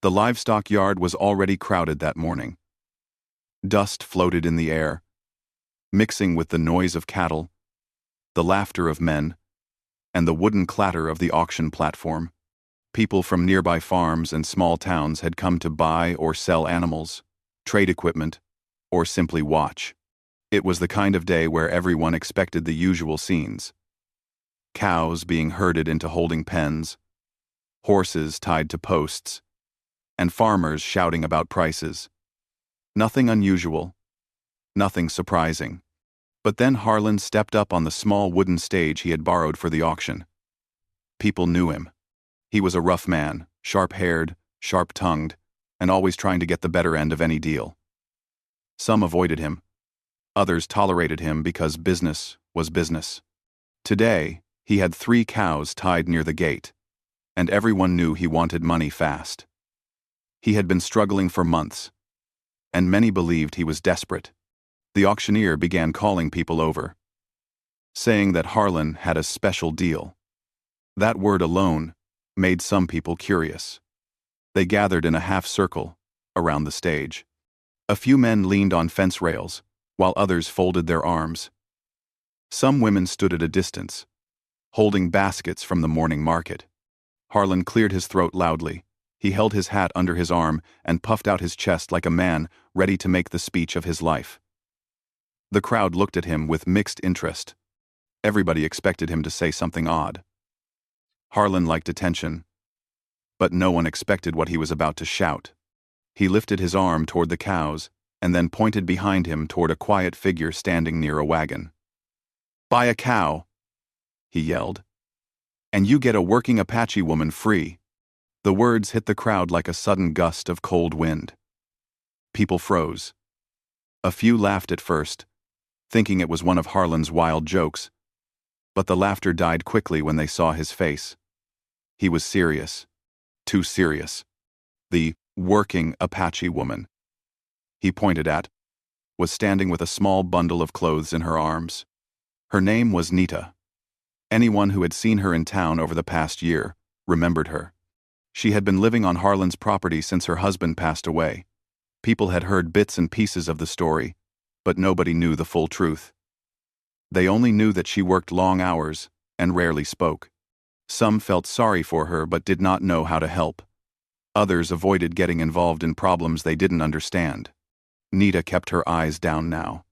The livestock yard was already crowded that morning. Dust floated in the air, mixing with the noise of cattle, the laughter of men, and the wooden clatter of the auction platform. People from nearby farms and small towns had come to buy or sell animals, trade equipment, or simply watch. It was the kind of day where everyone expected the usual scenes. Cows being herded into holding pens, horses tied to posts, and farmers shouting about prices. Nothing unusual, nothing surprising. But then Harlan stepped up on the small wooden stage he had borrowed for the auction. People knew him. He was a rough man, sharp-haired, sharp-tongued, and always trying to get the better end of any deal. Some avoided him. Others tolerated him because business was business. Today, he had 3 cows tied near the gate, and everyone knew he wanted money fast. He had been struggling for months, and many believed he was desperate. The auctioneer began calling people over, saying that Harlan had a special deal. That word alone made some people curious. They gathered in a half-circle around the stage. A few men leaned on fence rails, while others folded their arms. Some women stood at a distance, holding baskets from the morning market. Harlan cleared his throat loudly. He held his hat under his arm and puffed out his chest like a man ready to make the speech of his life. The crowd looked at him with mixed interest. Everybody expected him to say something odd. Harlan liked attention, but no one expected what he was about to shout. He lifted his arm toward the cows and then pointed behind him toward a quiet figure standing near a wagon. "Buy a cow," he yelled, "and you get a working Apache woman free." The words hit the crowd like a sudden gust of cold wind. People froze. A few laughed at first, thinking it was one of Harlan's wild jokes, but the laughter died quickly when they saw his face. He was serious. Too serious. The working Apache woman he pointed at was standing with a small bundle of clothes in her arms. Her name was Nita. Anyone who had seen her in town over the past year remembered her. She had been living on Harlan's property since her husband passed away. People had heard bits and pieces of the story, but nobody knew the full truth. They only knew that she worked long hours and rarely spoke. Some felt sorry for her but did not know how to help. Others avoided getting involved in problems they didn't understand. Nita kept her eyes down now,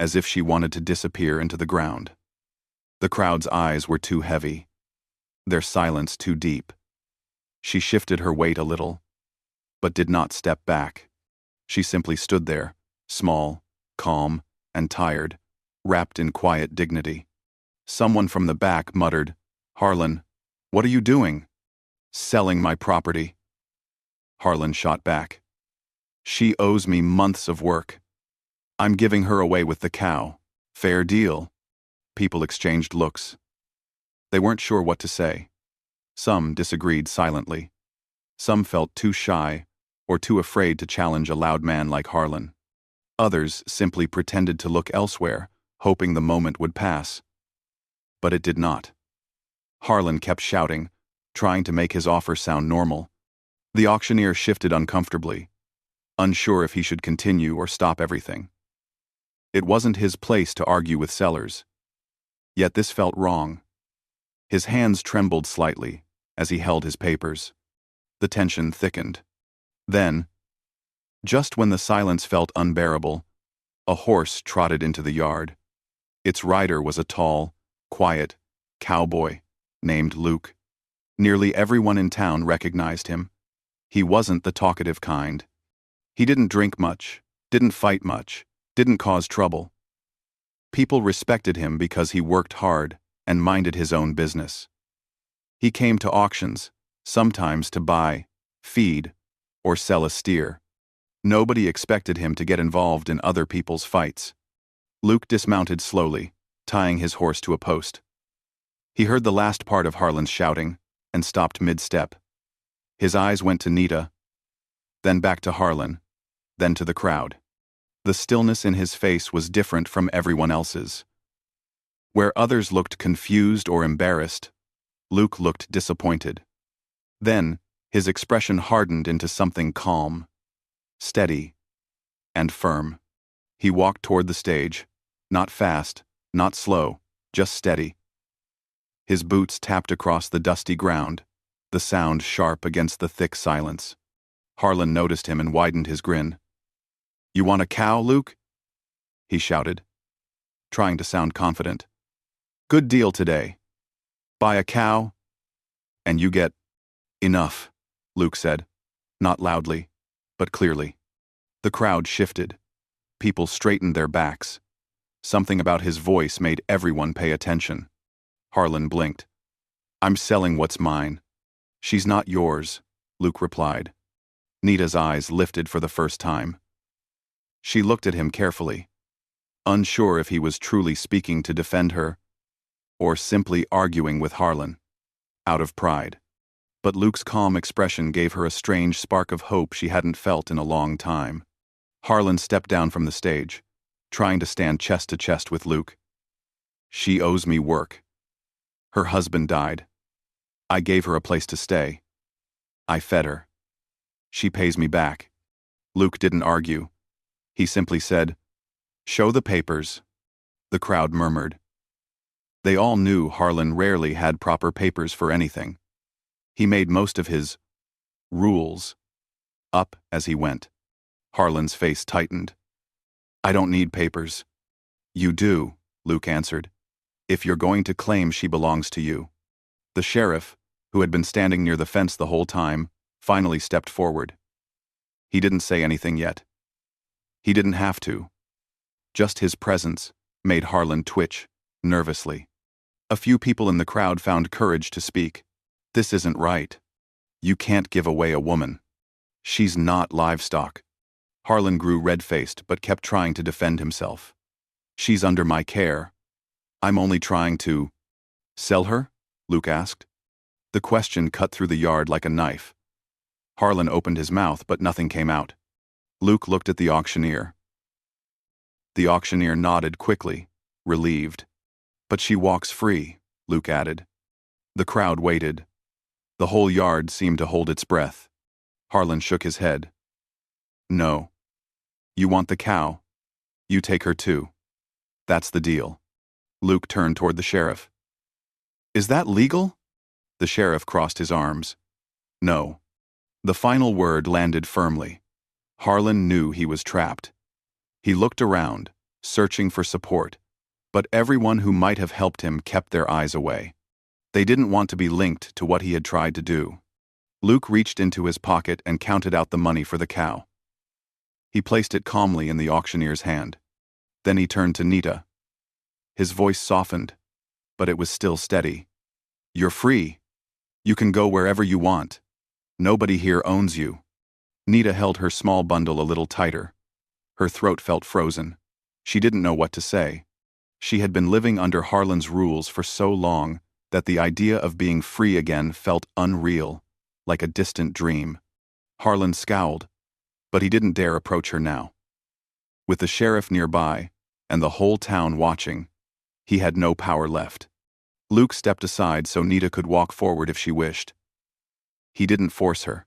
as if she wanted to disappear into the ground. The crowd's eyes were too heavy, their silence too deep. She shifted her weight a little, but did not step back. She simply stood there, small, calm, and tired, wrapped in quiet dignity. Someone from the back muttered, "Harlan, what are you doing?" "Selling my property." Harlan shot back. "She owes me months of work. I'm giving her away with the cow. Fair deal." People exchanged looks. They weren't sure what to say. Some disagreed silently. Some felt too shy or too afraid to challenge a loud man like Harlan. Others simply pretended to look elsewhere, hoping the moment would pass. But it did not. Harlan kept shouting, trying to make his offer sound normal. The auctioneer shifted uncomfortably, unsure if he should continue or stop everything. It wasn't his place to argue with sellers. Yet this felt wrong. His hands trembled slightly as he held his papers. The tension thickened. Then, just when the silence felt unbearable, a horse trotted into the yard. Its rider was a tall, quiet cowboy named Luke. Nearly everyone in town recognized him. He wasn't the talkative kind. He didn't drink much, didn't fight much, didn't cause trouble. People respected him because he worked hard and minded his own business. He came to auctions, sometimes to buy, feed, or sell a steer. Nobody expected him to get involved in other people's fights. Luke dismounted slowly, tying his horse to a post. He heard the last part of Harlan's shouting and stopped mid-step. His eyes went to Nita, then back to Harlan, then to the crowd. The stillness in his face was different from everyone else's. Where others looked confused or embarrassed, Luke looked disappointed. Then, His expression hardened into something calm, steady, and firm. He walked toward the stage, not fast, not slow, just steady. His boots tapped across the dusty ground, the sound sharp against the thick silence. Harlan noticed him and widened his grin. "You want a cow, Luke?" he shouted, trying to sound confident. "Good deal today. Buy a cow, and you get..." "Enough," Luke said, not loudly, but clearly. The crowd shifted. People straightened their backs. Something about his voice made everyone pay attention. Harlan blinked. "I'm selling what's mine." "She's not yours," Luke replied. Nita's eyes lifted for the first time. She looked at him carefully, unsure if he was truly speaking to defend her or simply arguing with Harlan, out of pride. But Luke's calm expression gave her a strange spark of hope she hadn't felt in a long time. Harlan stepped down from the stage, trying to stand chest to chest with Luke. "She owes me work. Her husband died. I gave her a place to stay. I fed her. She pays me back." Luke didn't argue. He simply said, "Show the papers." The crowd murmured. They all knew Harlan rarely had proper papers for anything. He made most of his rules up as he went. Harlan's face tightened. "I don't need papers." "You do," Luke answered, "if you're going to claim she belongs to you." The sheriff, who had been standing near the fence the whole time, finally stepped forward. He didn't say anything yet. He didn't have to. Just his presence made Harlan twitch, nervously. A few people in the crowd found courage to speak. "This isn't right. You can't give away a woman. She's not livestock." Harlan grew red-faced but kept trying to defend himself. "She's under my care. I'm only trying to..." "Sell her?" Luke asked. The question cut through the yard like a knife. Harlan opened his mouth, but nothing came out. Luke looked at the auctioneer. The auctioneer nodded quickly, relieved. "But she walks free," Luke added. The crowd waited. The whole yard seemed to hold its breath. Harlan shook his head. "No. You want the cow? You take her too. That's the deal." Luke turned toward the sheriff. "Is that legal?" The sheriff crossed his arms. "No." The final word landed firmly. Harlan knew he was trapped. He looked around, searching for support, but everyone who might have helped him kept their eyes away. They didn't want to be linked to what he had tried to do. Luke reached into his pocket and counted out the money for the cow. He placed it calmly in the auctioneer's hand. Then he turned to Nita. His voice softened, but it was still steady. "You're free. You can go wherever you want. Nobody here owns you." Nita held her small bundle a little tighter. Her throat felt frozen. She didn't know what to say. She had been living under Harlan's rules for so long that the idea of being free again felt unreal, like a distant dream. Harlan scowled, but he didn't dare approach her now. With the sheriff nearby, and the whole town watching, he had no power left. Luke stepped aside so Nita could walk forward if she wished. He didn't force her.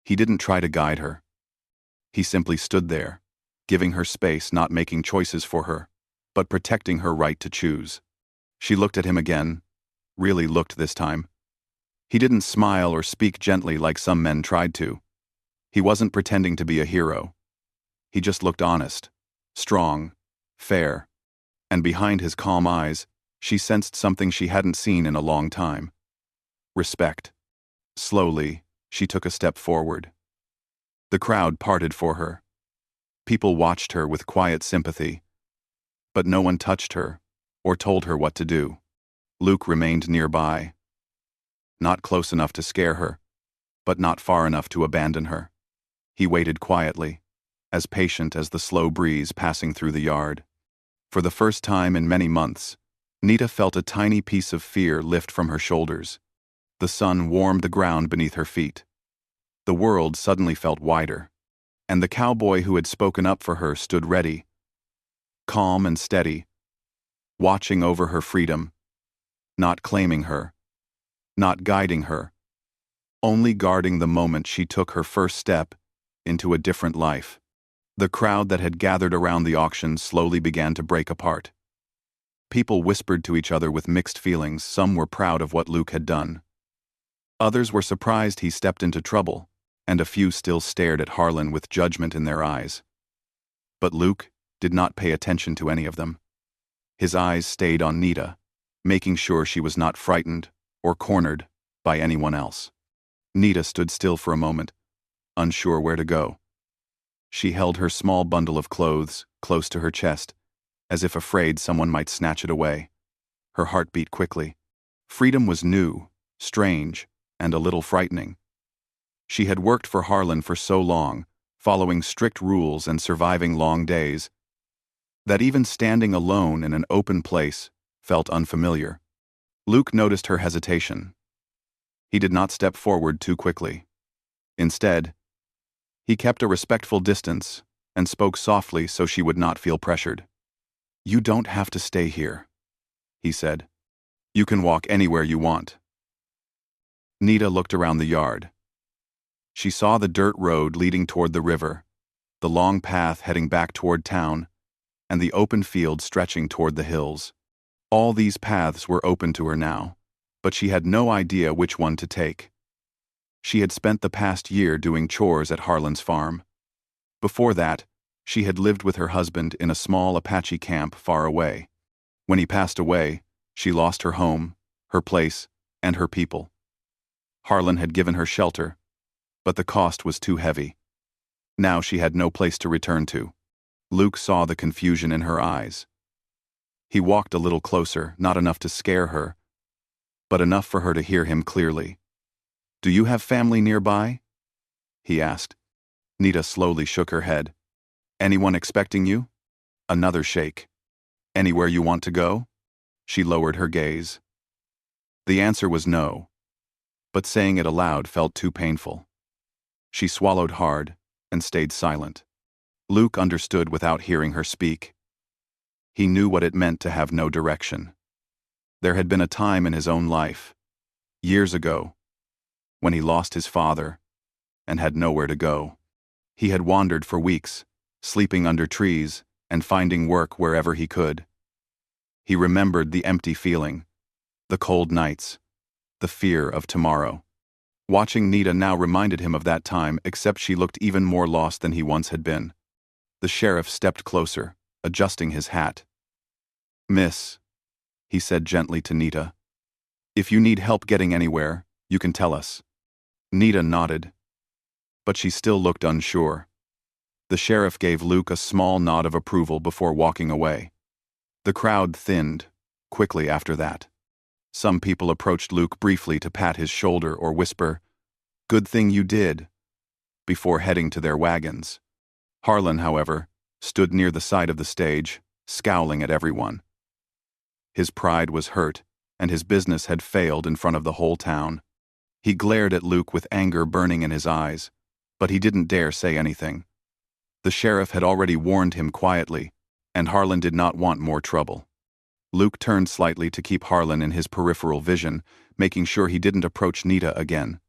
He didn't try to guide her. He simply stood there, giving her space, not making choices for her, but protecting her right to choose. She looked at him again, really looked this time. He didn't smile or speak gently like some men tried to. He wasn't pretending to be a hero. He just looked honest, strong, fair, and behind his calm eyes, she sensed something she hadn't seen in a long time. Respect. Slowly, she took a step forward. The crowd parted for her. People watched her with quiet sympathy, but no one touched her or told her what to do. Luke remained nearby. Not close enough to scare her, but not far enough to abandon her. He waited quietly, as patient as the slow breeze passing through the yard. For the first time in many months, Nita felt a tiny piece of fear lift from her shoulders. The sun warmed the ground beneath her feet. The world suddenly felt wider, and the cowboy who had spoken up for her stood ready, calm and steady, watching over her freedom, not claiming her, not guiding her, only guarding the moment she took her first step into a different life. The crowd that had gathered around the auction slowly began to break apart. People whispered to each other with mixed feelings. Some were proud of what Luke had done. Others were surprised he stepped into trouble, and a few still stared at Harlan with judgment in their eyes. But Luke did not pay attention to any of them. His eyes stayed on Nita, making sure she was not frightened or cornered by anyone else. Nita stood still for a moment, unsure where to go. She held her small bundle of clothes close to her chest, as if afraid someone might snatch it away. Her heart beat quickly. Freedom was new, strange, and a little frightening. She had worked for Harlan for so long, following strict rules and surviving long days, that even standing alone in an open place felt unfamiliar. Luke noticed her hesitation. He did not step forward too quickly. Instead, he kept a respectful distance and spoke softly so she would not feel pressured. "You don't have to stay here," he said. "You can walk anywhere you want." Nita looked around the yard. She saw the dirt road leading toward the river, the long path heading back toward town, and the open field stretching toward the hills. All these paths were open to her now, but she had no idea which one to take. She had spent the past year doing chores at Harlan's farm. Before that, she had lived with her husband in a small Apache camp far away. When he passed away, she lost her home, her place, and her people. Harlan had given her shelter, but the cost was too heavy. Now she had no place to return to. Luke saw the confusion in her eyes. He walked a little closer, not enough to scare her, but enough for her to hear him clearly. "Do you have family nearby?" he asked. Nita slowly shook her head. "Anyone expecting you?" Another shake. "Anywhere you want to go?" She lowered her gaze. The answer was no, but saying it aloud felt too painful. She swallowed hard and stayed silent. Luke understood without hearing her speak. He knew what it meant to have no direction. There had been a time in his own life, years ago, when he lost his father and had nowhere to go. He had wandered for weeks, sleeping under trees and finding work wherever he could. He remembered the empty feeling, the cold nights, the fear of tomorrow. Watching Nita now reminded him of that time, except she looked even more lost than he once had been. The sheriff stepped closer, adjusting his hat. "Miss," he said gently to Nita, "if you need help getting anywhere, you can tell us." Nita nodded, but she still looked unsure. The sheriff gave Luke a small nod of approval before walking away. The crowd thinned quickly after that. Some people approached Luke briefly to pat his shoulder or whisper, "Good thing you did," before heading to their wagons. Harlan, however, stood near the side of the stage, scowling at everyone. His pride was hurt, and his business had failed in front of the whole town. He glared at Luke with anger burning in his eyes, but he didn't dare say anything. The sheriff had already warned him quietly, and Harlan did not want more trouble. Luke turned slightly to keep Harlan in his peripheral vision, making sure he didn't approach Nita again.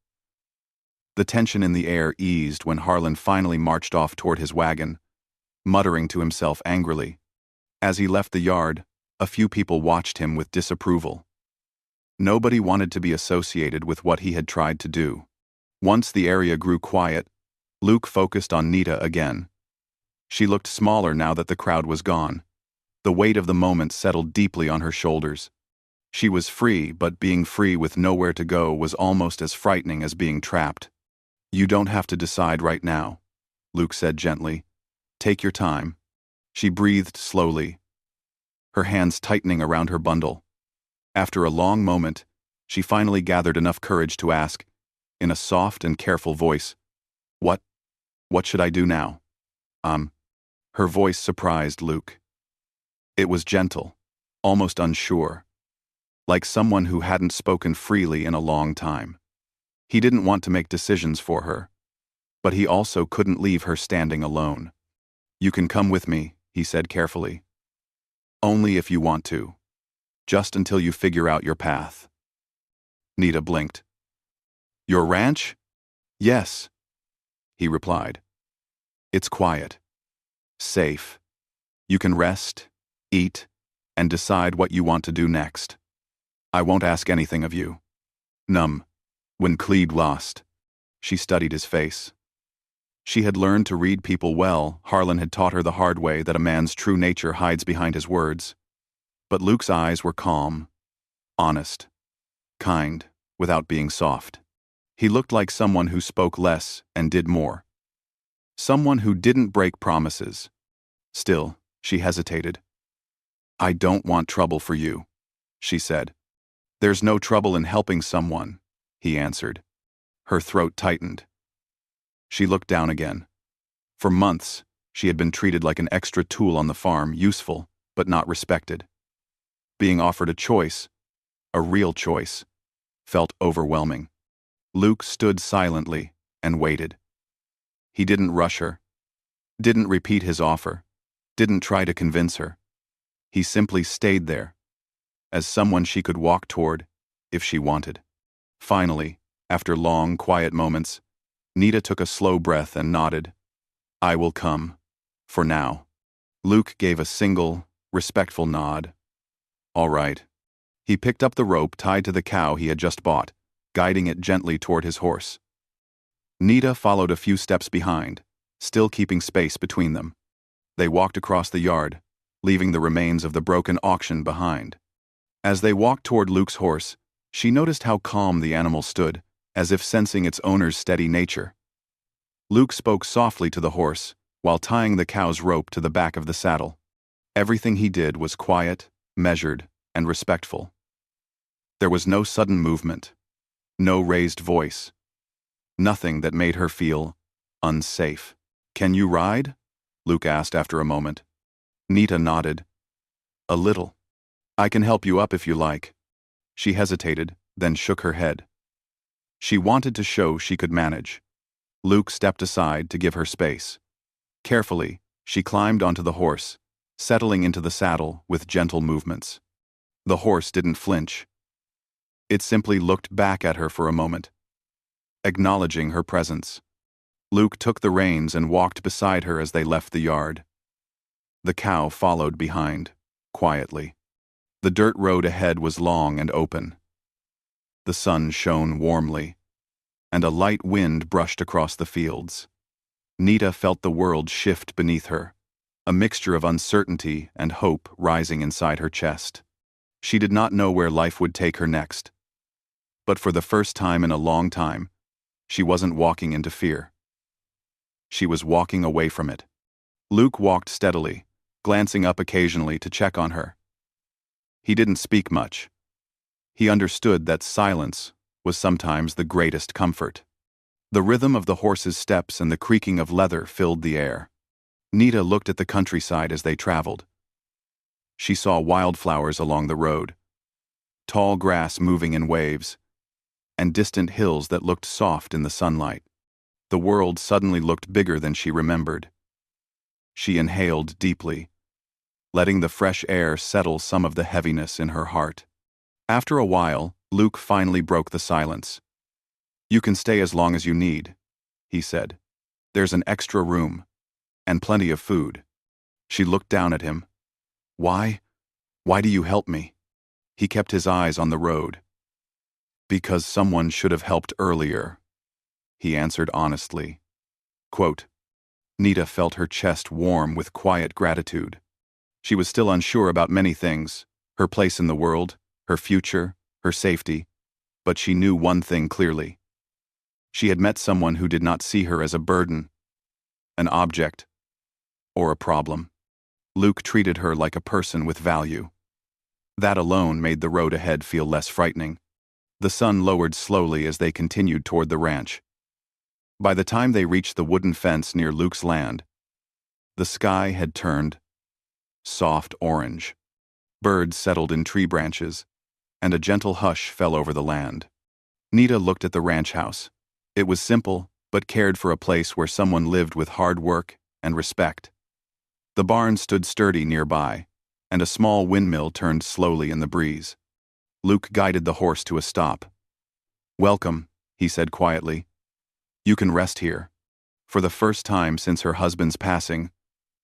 The tension in the air eased when Harlan finally marched off toward his wagon, muttering to himself angrily. As he left the yard, a few people watched him with disapproval. Nobody wanted to be associated with what he had tried to do. Once the area grew quiet, Luke focused on Nita again. She looked smaller now that the crowd was gone. The weight of the moment settled deeply on her shoulders. She was free, but being free with nowhere to go was almost as frightening as being trapped. "You don't have to decide right now," Luke said gently. "Take your time." She breathed slowly, her hands tightening around her bundle. After a long moment, she finally gathered enough courage to ask, in a soft and careful voice, What should I do now?" Her voice surprised Luke. It was gentle, almost unsure, like someone who hadn't spoken freely in a long time. He didn't want to make decisions for her, but he also couldn't leave her standing alone. "You can come with me," he said carefully. "Only if you want to. Just until you figure out your path." Nita blinked. Your ranch? Yes, he replied. It's quiet, safe. You can rest, eat, and decide what you want to do next. I won't ask anything of you. Numb. When Clede lost, she studied his face. She had learned to read people well. Harlan had taught her the hard way that a man's true nature hides behind his words. But Luke's eyes were calm, honest, kind, without being soft. He looked like someone who spoke less and did more. Someone who didn't break promises. Still, she hesitated. I don't want trouble for you, she said. There's no trouble in helping someone, he answered. Her throat tightened. She looked down again. For months, she had been treated like an extra tool on the farm, useful, but not respected. Being offered a choice, a real choice, felt overwhelming. Luke stood silently and waited. He didn't rush her, didn't repeat his offer, didn't try to convince her. He simply stayed there, as someone she could walk toward if she wanted. Finally, after long, quiet moments, Nita took a slow breath and nodded. I will come, for now. Luke gave a single, respectful nod. All right. He picked up the rope tied to the cow he had just bought, guiding it gently toward his horse. Nita followed a few steps behind, still keeping space between them. They walked across the yard, leaving the remains of the broken auction behind. As they walked toward Luke's horse, she noticed how calm the animal stood, as if sensing its owner's steady nature. Luke spoke softly to the horse, while tying the cow's rope to the back of the saddle. Everything he did was quiet, measured, and respectful. There was no sudden movement, no raised voice, nothing that made her feel unsafe. Can you ride? Luke asked after a moment. Nita nodded. A little. I can help you up if you like. She hesitated, then shook her head. She wanted to show she could manage. Luke stepped aside to give her space. Carefully, she climbed onto the horse, settling into the saddle with gentle movements. The horse didn't flinch. It simply looked back at her for a moment, acknowledging her presence. Luke took the reins and walked beside her as they left the yard. The cow followed behind, quietly. The dirt road ahead was long and open. The sun shone warmly, and a light wind brushed across the fields. Nita felt the world shift beneath her, a mixture of uncertainty and hope rising inside her chest. She did not know where life would take her next. But for the first time in a long time, she wasn't walking into fear. She was walking away from it. Luke walked steadily, glancing up occasionally to check on her. He didn't speak much. He understood that silence was sometimes the greatest comfort. The rhythm of the horse's steps and the creaking of leather filled the air. Nita looked at the countryside as they traveled. She saw wildflowers along the road, tall grass moving in waves, and distant hills that looked soft in the sunlight. The world suddenly looked bigger than she remembered. She inhaled deeply, letting the fresh air settle some of the heaviness in her heart. After a while, Luke finally broke the silence. You can stay as long as you need, he said. There's an extra room, and plenty of food. She looked down at him. Why? Why do you help me? He kept his eyes on the road. Because someone should have helped earlier, he answered honestly. Quote, Nita felt her chest warm with quiet gratitude. She was still unsure about many things, her place in the world, her future, her safety, but she knew one thing clearly. She had met someone who did not see her as a burden, an object, or a problem. Luke treated her like a person with value. That alone made the road ahead feel less frightening. The sun lowered slowly as they continued toward the ranch. By the time they reached the wooden fence near Luke's land, the sky had turned soft orange. Birds settled in tree branches, and a gentle hush fell over the land. Nita looked at the ranch house. It was simple, but cared for a place where someone lived with hard work and respect. The barn stood sturdy nearby, and a small windmill turned slowly in the breeze. Luke guided the horse to a stop. Welcome, he said quietly. You can rest here. For the first time since her husband's passing,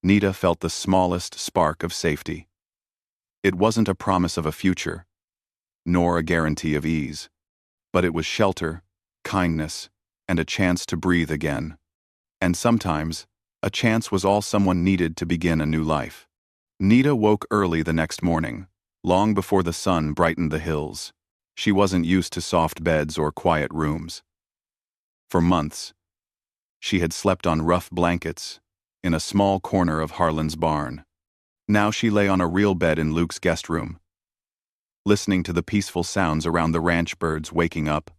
Nita felt the smallest spark of safety. It wasn't a promise of a future, nor a guarantee of ease, but it was shelter, kindness, and a chance to breathe again. And sometimes, a chance was all someone needed to begin a new life. Nita woke early the next morning, long before the sun brightened the hills. She wasn't used to soft beds or quiet rooms. For months, she had slept on rough blankets in a small corner of Harlan's barn. Now she lay on a real bed in Luke's guest room, listening to the peaceful sounds around the ranch birds waking up,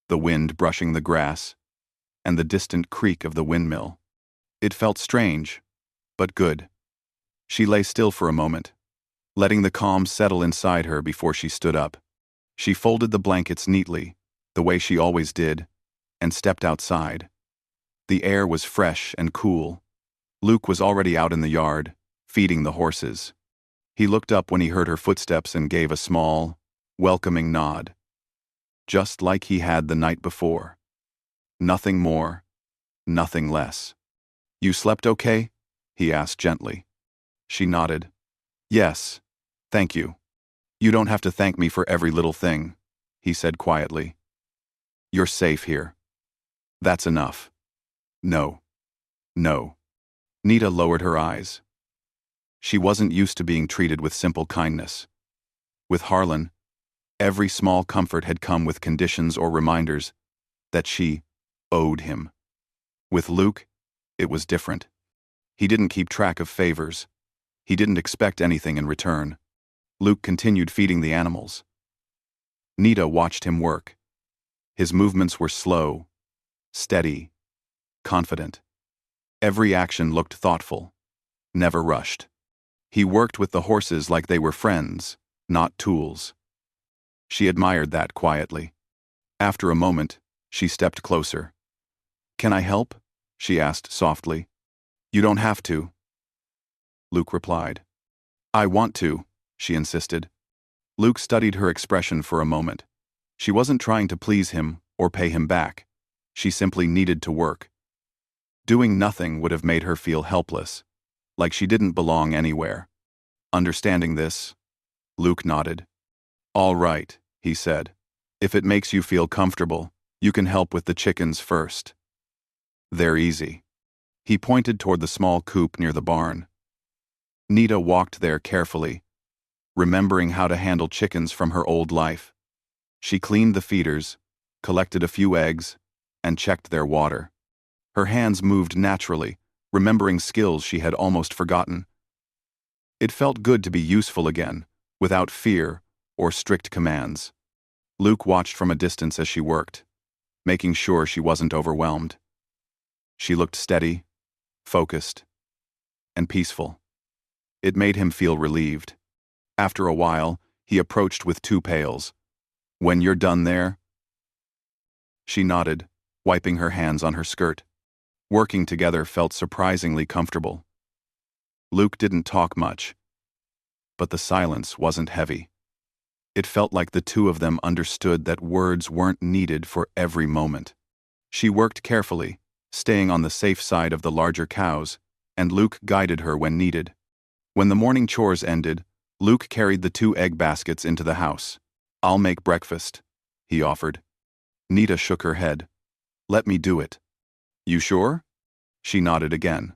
the wind brushing the grass, and the distant creak of the windmill. It felt strange, but good. She lay still for a moment, letting the calm settle inside her before she stood up. She folded the blankets neatly, the way she always did, and stepped outside. The air was fresh and cool. Luke was already out in the yard, feeding the horses. He looked up when he heard her footsteps and gave a small, welcoming nod. Just like he had the night before. Nothing more, nothing less. You slept okay? He asked gently. She nodded. Yes, thank you. You don't have to thank me for every little thing, he said quietly. You're safe here. That's enough. No. No. Nita lowered her eyes. She wasn't used to being treated with simple kindness. With Harlan, every small comfort had come with conditions or reminders that she owed him. With Luke, it was different. He didn't keep track of favors. He didn't expect anything in return. Luke continued feeding the animals. Nita watched him work. His movements were slow, steady, confident. Every action looked thoughtful, never rushed. He worked with the horses like they were friends, not tools. She admired that quietly. After a moment, she stepped closer. Can I help? She asked softly. You don't have to, Luke replied. I want to, she insisted. Luke studied her expression for a moment. She wasn't trying to please him or pay him back. She simply needed to work. Doing nothing would have made her feel helpless, like she didn't belong anywhere. Understanding this, Luke nodded. All right, he said. If it makes you feel comfortable, you can help with the chickens first. They're easy. He pointed toward the small coop near the barn. Nita walked there carefully, remembering how to handle chickens from her old life. She cleaned the feeders, collected a few eggs, and checked their water. Her hands moved naturally, remembering skills she had almost forgotten. It felt good to be useful again, without fear or strict commands. Luke watched from a distance as she worked, making sure she wasn't overwhelmed. She looked steady, focused, and peaceful. It made him feel relieved. After a while, he approached with 2 pails. When you're done there? She nodded, wiping her hands on her skirt. Working together felt surprisingly comfortable. Luke didn't talk much, but the silence wasn't heavy. It felt like the two of them understood that words weren't needed for every moment. She worked carefully, staying on the safe side of the larger cows, and Luke guided her when needed. When the morning chores ended, Luke carried the 2 egg baskets into the house. I'll make breakfast, he offered. Nita shook her head. Let me do it. You sure? She nodded again.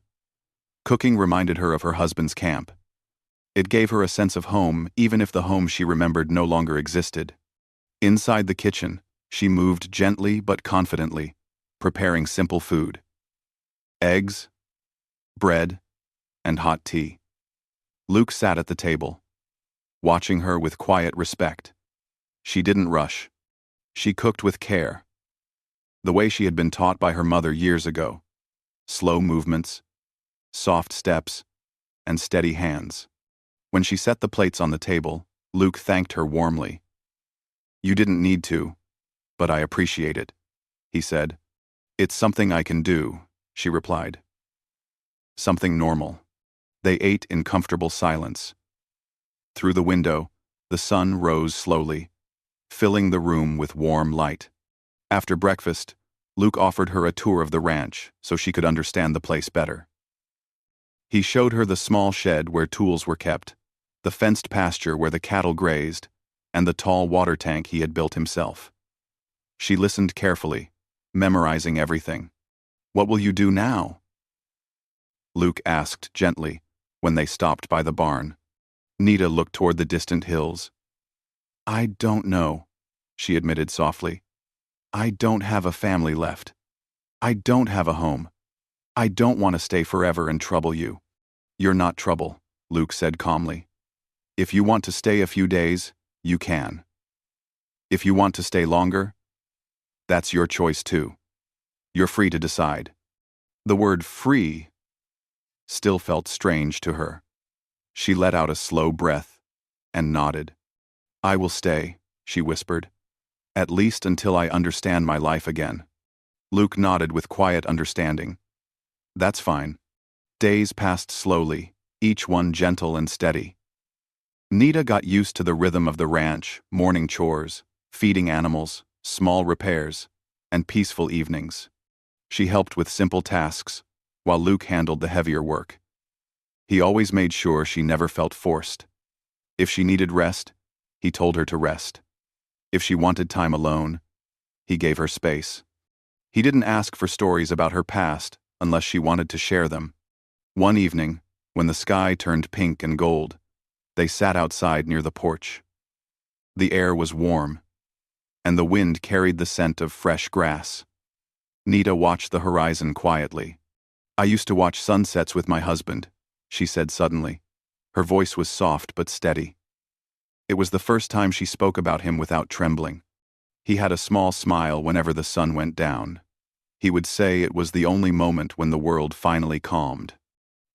Cooking reminded her of her husband's camp. It gave her a sense of home, even if the home she remembered no longer existed. Inside the kitchen, she moved gently but confidently, preparing simple food. Eggs, bread, and hot tea. Luke sat at the table, watching her with quiet respect. She didn't rush. She cooked with care, the way she had been taught by her mother years ago. Slow movements, soft steps, and steady hands. When she set the plates on the table, Luke thanked her warmly. You didn't need to, but I appreciate it, he said. It's something I can do, she replied. Something normal. They ate in comfortable silence. Through the window, the sun rose slowly, filling the room with warm light. After breakfast, Luke offered her a tour of the ranch so she could understand the place better. He showed her the small shed where tools were kept, the fenced pasture where the cattle grazed, and the tall water tank he had built himself. She listened carefully, memorizing everything. "What will you do now?" Luke asked gently when they stopped by the barn. Nita looked toward the distant hills. "I don't know," she admitted softly. "I don't have a family left. I don't have a home. I don't want to stay forever and trouble you." "You're not trouble," Luke said calmly. "If you want to stay a few days, you can. If you want to stay longer, that's your choice too. You're free to decide." The word free still felt strange to her. She let out a slow breath and nodded. "I will stay," she whispered, "at least until I understand my life again." Luke nodded with quiet understanding. "That's fine." Days passed slowly, each one gentle and steady. Nita got used to the rhythm of the ranch, morning chores, feeding animals, small repairs, and peaceful evenings. She helped with simple tasks, while Luke handled the heavier work. He always made sure she never felt forced. If she needed rest, he told her to rest. If she wanted time alone, he gave her space. He didn't ask for stories about her past unless she wanted to share them. One evening, when the sky turned pink and gold, they sat outside near the porch. The air was warm, and the wind carried the scent of fresh grass. Nita watched the horizon quietly. "I used to watch sunsets with my husband," she said suddenly. Her voice was soft but steady. It was the first time she spoke about him without trembling. He had a small smile whenever the sun went down. He would say it was the only moment when the world finally calmed.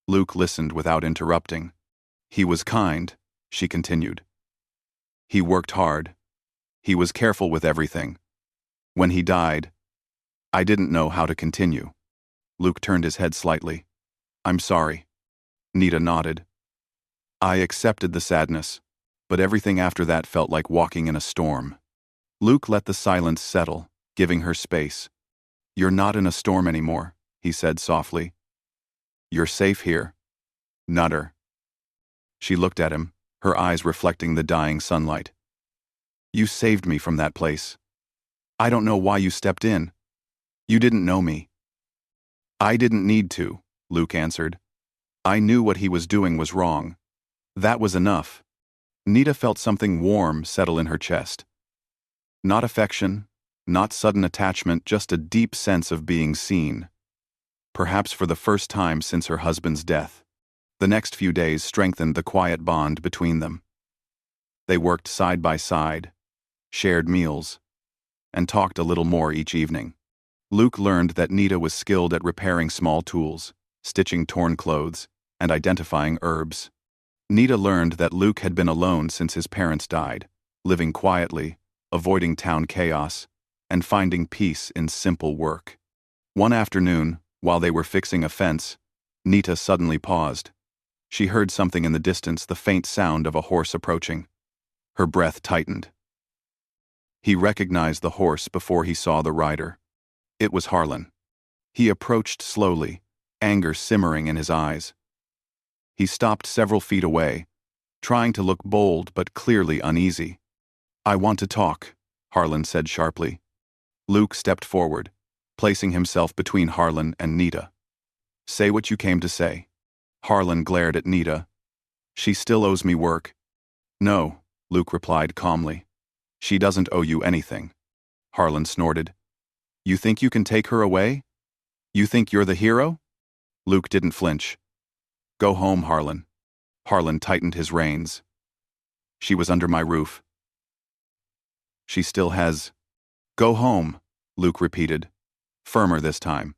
Luke listened without interrupting. "He was kind," she continued. "He worked hard. He was careful with everything. When he died, I didn't know how to continue." Luke turned his head slightly. "I'm sorry." Nita nodded. "I accepted the sadness, but everything after that felt like walking in a storm." Luke let the silence settle, giving her space. "You're not in a storm anymore," he said softly. "You're safe here." "Nutter." She looked at him, her eyes reflecting the dying sunlight. "You saved me from that place. I don't know why you stepped in. You didn't know me." "I didn't need to," Luke answered. "I knew what he was doing was wrong. That was enough." Nita felt something warm settle in her chest. Not affection, not sudden attachment, just a deep sense of being seen. Perhaps for the first time since her husband's death. The next few days strengthened the quiet bond between them. They worked side by side, shared meals, and talked a little more each evening. Luke learned that Nita was skilled at repairing small tools, stitching torn clothes, and identifying herbs. Nita learned that Luke had been alone since his parents died, living quietly, avoiding town chaos, and finding peace in simple work. One afternoon, while they were fixing a fence, Nita suddenly paused. She heard something in the distance, the faint sound of a horse approaching. Her breath tightened. He recognized the horse before he saw the rider. It was Harlan. He approached slowly, anger simmering in his eyes. He stopped several feet away, trying to look bold but clearly uneasy. "I want to talk," Harlan said sharply. Luke stepped forward, placing himself between Harlan and Nita. "Say what you came to say." Harlan glared at Nita. "She still owes me work." "No," Luke replied calmly. "She doesn't owe you anything." Harlan snorted. "You think you can take her away? You think you're the hero?" Luke didn't flinch. "Go home, Harlan." Harlan tightened his reins. "She was under my roof. She still has." "Go home," Luke repeated, firmer this time.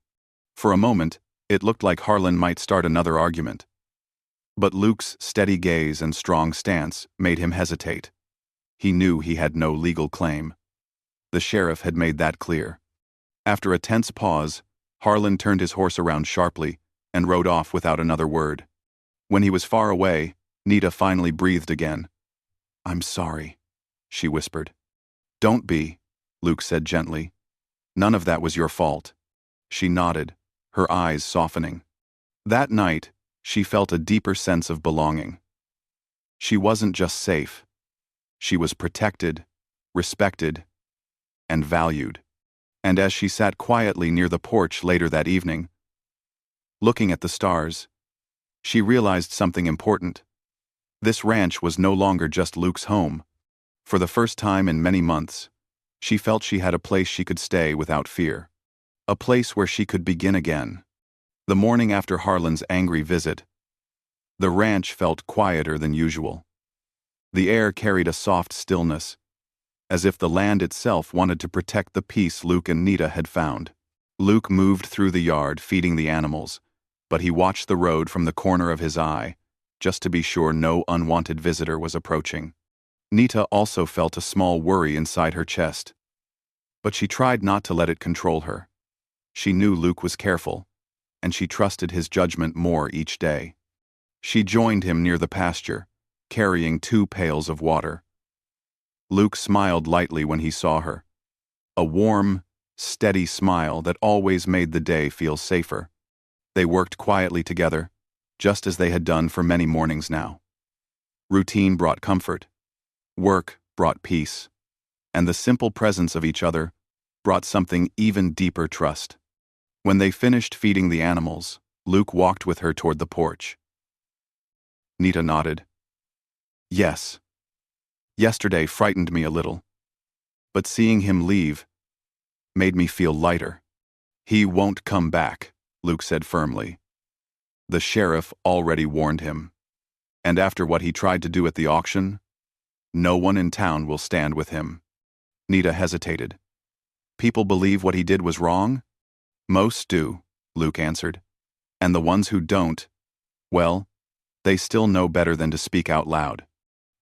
For a moment, it looked like Harlan might start another argument. But Luke's steady gaze and strong stance made him hesitate. He knew he had no legal claim. The sheriff had made that clear. After a tense pause, Harlan turned his horse around sharply and rode off without another word. When he was far away, Nita finally breathed again. "I'm sorry," she whispered. "Don't be," Luke said gently. None of that was your fault. She nodded, her eyes softening. That night, she felt a deeper sense of belonging. She wasn't just safe. She was protected, respected, and valued. And as she sat quietly near the porch later that evening, looking at the stars, she realized something important. This ranch was no longer just Luke's home. For the first time in many months, she felt she had a place she could stay without fear. A place where she could begin again. The morning after Harlan's angry visit, the ranch felt quieter than usual. The air carried a soft stillness, as if the land itself wanted to protect the peace Luke and Nita had found. Luke moved through the yard feeding the animals, but he watched the road from the corner of his eye, just to be sure no unwanted visitor was approaching. Nita also felt a small worry inside her chest, but she tried not to let it control her. She knew Luke was careful, and she trusted his judgment more each day. She joined him near the pasture, carrying 2 pails of water. Luke smiled lightly when he saw her. A warm, steady smile that always made the day feel safer. They worked quietly together, just as they had done for many mornings now. Routine brought comfort. Work brought peace. And the simple presence of each other brought something even deeper trust. When they finished feeding the animals, Luke walked with her toward the porch. Nita nodded. Yes. Yesterday frightened me a little, but seeing him leave made me feel lighter. He won't come back, Luke said firmly. The sheriff already warned him. And after what he tried to do at the auction, no one in town will stand with him. Nita hesitated. People believe what he did was wrong? Most do, Luke answered. And the ones who don't, well, they still know better than to speak out loud.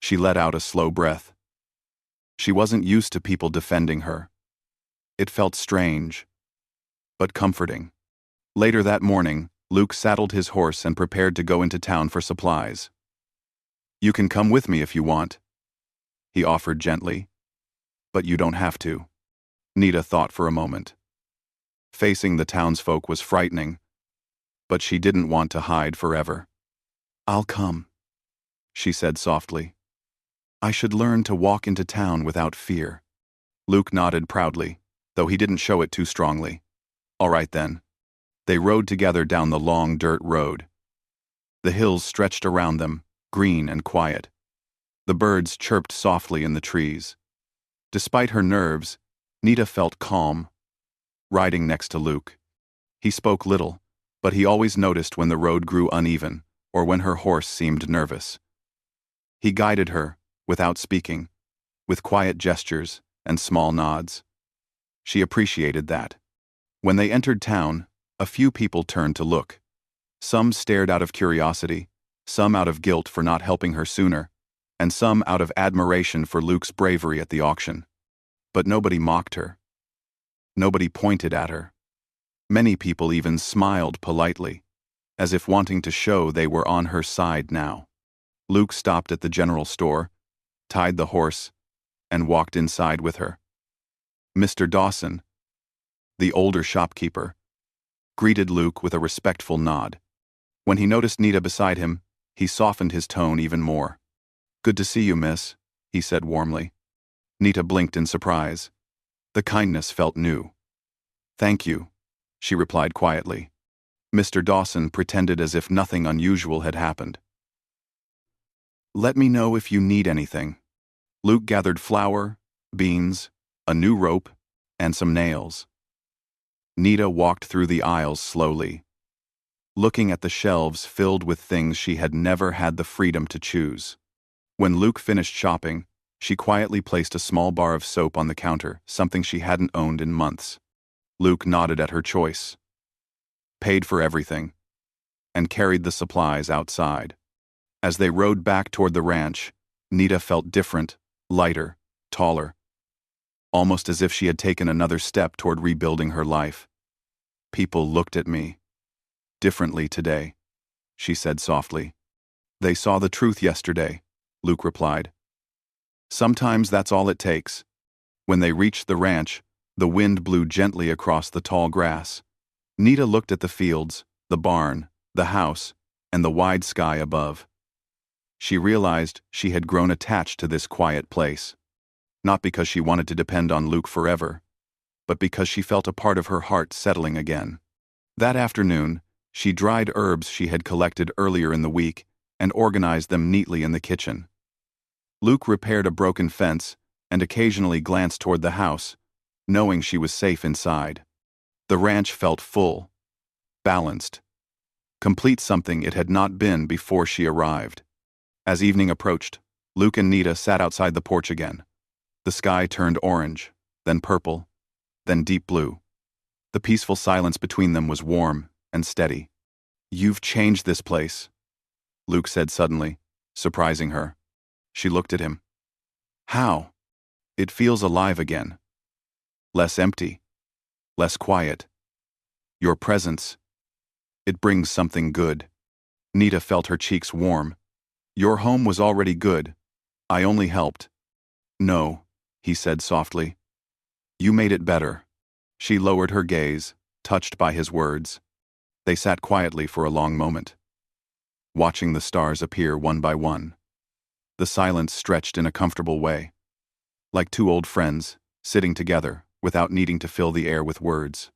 She let out a slow breath. She wasn't used to people defending her. It felt strange, but comforting. Later that morning, Luke saddled his horse and prepared to go into town for supplies. You can come with me if you want, he offered gently. But you don't have to. Nita thought for a moment. Facing the townsfolk was frightening, but she didn't want to hide forever. I'll come, she said softly. I should learn to walk into town without fear. Luke nodded proudly, though he didn't show it too strongly. All right then. They rode together down the long dirt road. The hills stretched around them, green and quiet. The birds chirped softly in the trees. Despite her nerves, Nita felt calm, riding next to Luke. He spoke little, but he always noticed when the road grew uneven or when her horse seemed nervous. He guided her, without speaking, with quiet gestures and small nods. She appreciated that. When they entered town, a few people turned to look. Some stared out of curiosity, some out of guilt for not helping her sooner, and some out of admiration for Luke's bravery at the auction. But nobody mocked her. Nobody pointed at her. Many people even smiled politely, as if wanting to show they were on her side now. Luke stopped at the general store, tied the horse, and walked inside with her. Mr. Dawson, the older shopkeeper, greeted Luke with a respectful nod. When he noticed Nita beside him, he softened his tone even more. Good to see you, miss, he said warmly. Nita blinked in surprise. The kindness felt new. Thank you, she replied quietly. Mr. Dawson pretended as if nothing unusual had happened. Let me know if you need anything. Luke gathered flour, beans, a new rope, and some nails. Nita walked through the aisles slowly, looking at the shelves filled with things she had never had the freedom to choose. When Luke finished shopping, she quietly placed a small bar of soap on the counter, something she hadn't owned in months. Luke nodded at her choice, paid for everything, and carried the supplies outside. As they rode back toward the ranch, Nita felt different, lighter, taller, almost as if she had taken another step toward rebuilding her life. People looked at me differently today, she said softly. They saw the truth yesterday, Luke replied. Sometimes that's all it takes. When they reached the ranch, The wind blew gently across the tall grass. Nita looked at the fields, the barn, the house, and the wide sky above. She realized she had grown attached to this quiet place. Not because she wanted to depend on Luke forever, but because she felt a part of her heart settling again. That afternoon, she dried herbs she had collected earlier in the week and organized them neatly in the kitchen. Luke repaired a broken fence and occasionally glanced toward the house, knowing she was safe inside. The ranch felt full, balanced, complete, something it had not been before she arrived. As evening approached, Luke and Nita sat outside the porch again. The sky turned orange, then purple, then deep blue. The peaceful silence between them was warm and steady. "You've changed this place," Luke said suddenly, surprising her. She looked at him. "How?" "It feels alive again. Less empty. Less quiet. Your presence. It brings something good." Nita felt her cheeks warm. "Your home was already good. I only helped." "No," he said softly. "You made it better." She lowered her gaze, touched by his words. They sat quietly for a long moment, watching the stars appear one by one. The silence stretched in a comfortable way, like two old friends, sitting together, without needing to fill the air with words.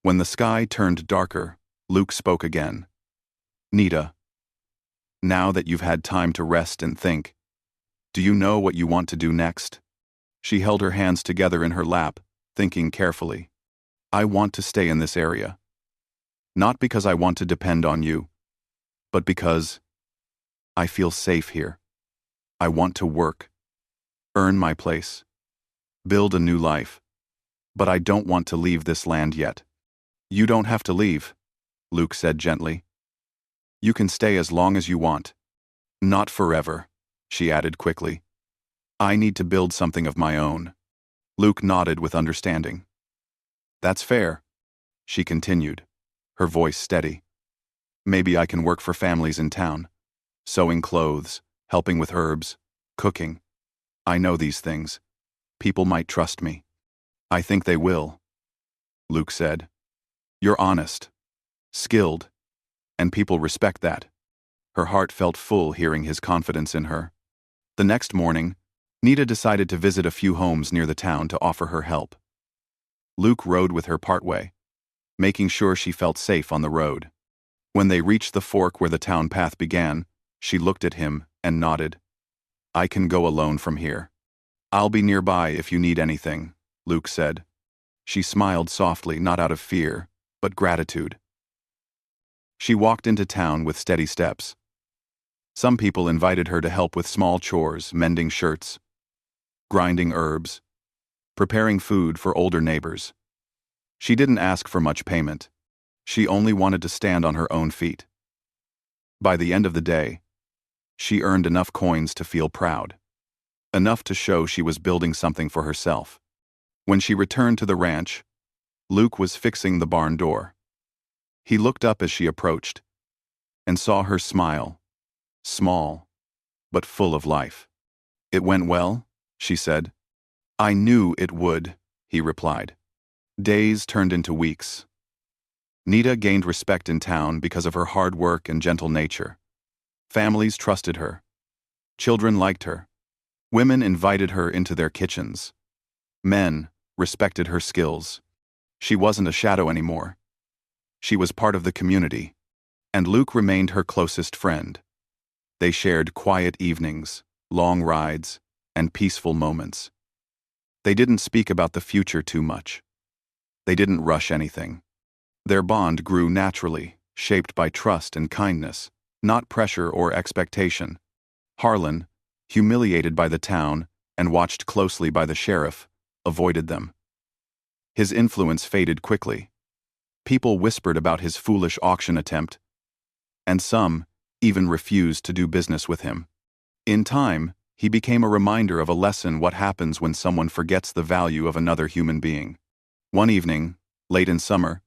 When the sky turned darker, Luke spoke again. "Nita, now that you've had time to rest and think, do you know what you want to do next?" She held her hands together in her lap, thinking carefully. "I want to stay in this area. Not because I want to depend on you, but because I feel safe here. I want to work, earn my place, build a new life. But I don't want to leave this land yet." "You don't have to leave," Luke said gently. "You can stay as long as you want." "Not forever," she added quickly. "I need to build something of my own." Luke nodded with understanding. "That's fair," she continued, her voice steady. "Maybe I can work for families in town, sewing clothes, helping with herbs, cooking. I know these things. People might trust me." "I think they will," Luke said. "You're honest, skilled, and people respect that." Her heart felt full hearing his confidence in her. The next morning, Nita decided to visit a few homes near the town to offer her help. Luke rode with her partway, making sure she felt safe on the road. When they reached the fork where the town path began, she looked at him and nodded. "I can go alone from here." "I'll be nearby if you need anything," Luke said. She smiled softly, not out of fear, but gratitude. She walked into town with steady steps. Some people invited her to help with small chores, mending shirts, grinding herbs, preparing food for older neighbors. She didn't ask for much payment. She only wanted to stand on her own feet. By the end of the day, she earned enough coins to feel proud, enough to show she was building something for herself. When she returned to the ranch, Luke was fixing the barn door. He looked up as she approached and saw her smile, small, but full of life. "It went well?" she said. "I knew it would," he replied. Days turned into weeks. Nita gained respect in town because of her hard work and gentle nature. Families trusted her. Children liked her. Women invited her into their kitchens. Men respected her skills. She wasn't a shadow anymore. She was part of the community, and Luke remained her closest friend. They shared quiet evenings, long rides, and peaceful moments. They didn't speak about the future too much. They didn't rush anything. Their bond grew naturally, shaped by trust and kindness, not pressure or expectation. Harlan, humiliated by the town and watched closely by the sheriff, avoided them. His influence faded quickly. People whispered about his foolish auction attempt, and some even refused to do business with him. In time, he became a reminder of a lesson: what happens when someone forgets the value of another human being. One evening, late in summer,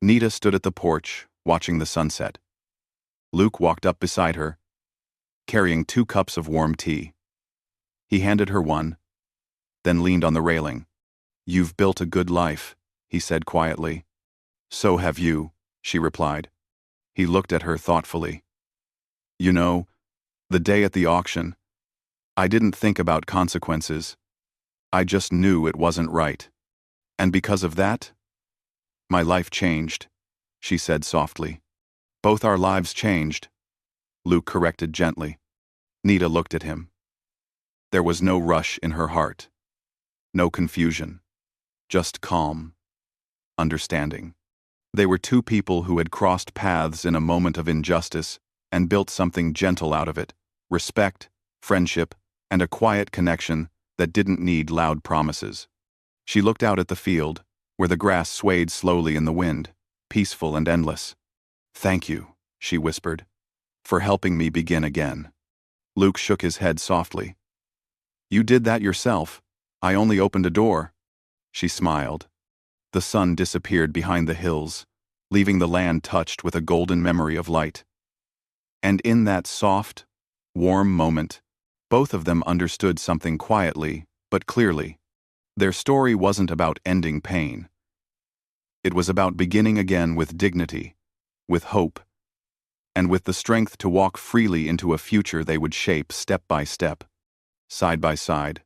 Nita stood at the porch, watching the sunset. Luke walked up beside her, carrying 2 cups of warm tea. He handed her one, then leaned on the railing. "You've built a good life," he said quietly. "So have you," she replied. He looked at her thoughtfully. "You know, the day at the auction, I didn't think about consequences. I just knew it wasn't right. And because of that, my life changed," she said softly. "Both our lives changed," Luke corrected gently. Nita looked at him. There was no rush in her heart. No confusion. Just calm. Understanding. They were two people who had crossed paths in a moment of injustice and built something gentle out of it: respect, friendship, and a quiet connection that didn't need loud promises. She looked out at the field, where the grass swayed slowly in the wind, peaceful and endless. "Thank you," she whispered, "for helping me begin again." Luke shook his head softly. "You did that yourself. I only opened a door." She smiled. The sun disappeared behind the hills, leaving the land touched with a golden memory of light. And in that soft, warm moment, both of them understood something quietly, but clearly. Their story wasn't about ending pain. It was about beginning again with dignity, with hope, and with the strength to walk freely into a future they would shape step by step, side by side.